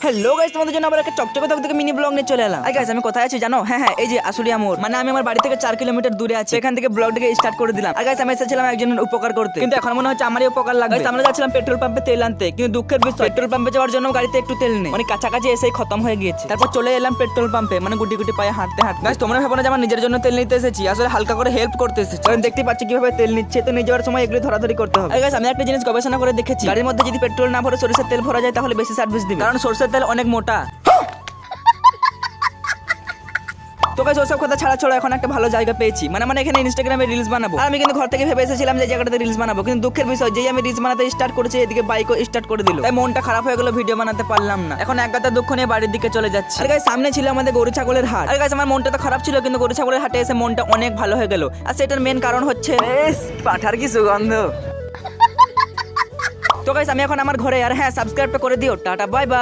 Hello guys, তোমাদের জন্য আবার একটা চকচকে থেকে মিনি ব্লগ নিয়ে চলে এলাম। গাইস আমি কোথায় আছি জানো? হ্যাঁ এই যে আশুলিয়া মোড়, মানে আমি আমার বাড়ি থেকে 4 কিলোমিটার দূরে আছি। এখান থেকে ব্লগটাকে স্টার্ট করে দিলাম। আর গাইস আমি এসেছিলাম একজনের উপকার করতে, কিন্তু এখন মনে হচ্ছে আমারই উপকার লাগবে। আমরা যাচ্ছিলাম পেট্রোল পাম্পে তেল আনতে, কিন্তু দুঃখের বিষয় পেট্রোল পাম্পে যাওয়ার জন্য গাড়িতে একটু তেল নেই, মানে কাছাকাছি এসেই খতম হয়ে গিয়েছে। তারপর চলে এলাম পেট্রোল পাম্পে, মানে গুটি গুটি পায়ে হাঁটতে হাঁটতে। গাইস তোমরা ভাবো না যে আমার নিজের জন্য তেল নিতে এসেছি, আসলে হালকা করে হেল্প করতে এসেছি। কারণ দেখতে পাচ্ছি কিভাবে তেল নিচ্ছে, তো নিয়ে যাওয়ার সময় এগুলো ধরাধরি করতে হবে। গাইস আমি একটা জিনিস গবেষণা করে দেখেছি, গাড়ির মধ্যে যদি পেট্রোল না ভরে সরিষার তেল ভরা যায় তাহলে বেশি সার্ভিস দিবে, কারণ সরষের তেল অনেক মোটা। তো গাইস ওসব কথা ছাড়া ছড়া এখন একটা ভালো জায়গা পেয়েছি, মানে এখানে ইনস্টাগ্রামে রিলস বানাবো। আর আমি কিন্তু ঘর থেকে ভেবে এসেছিলাম যে জায়গাটাতে রিলস বানাবো, কিন্তু দুঃখের বিষয় যেই আমি রিলস বানাতে স্টার্ট করেছি এদিকে বাইকও স্টার্ট করে দিল, তাই মনটা খারাপ হয়ে গেল, ভিডিও বানাতে পারলাম না। এখন এক গাদা দুঃখ নিয়ে বাড়ির দিকে চলে যাচ্ছি। আর গাইস সামনে ছিল আমাদের গরু ছাগলের হাট। আর গাইস আমার মনটা তো খারাপ ছিল, কিন্তু গরু ছাগলের হাটে এসে মনটা অনেক ভালো হয়ে গেল। আর সেটার মেন কারণ হচ্ছে পাঠার কি সুগন্ধ। তো গাইস আমি এখন আমার ঘরে, আর হ্যাঁ সাবস্ক্রাইবটা করে দিও। Tata bye bye.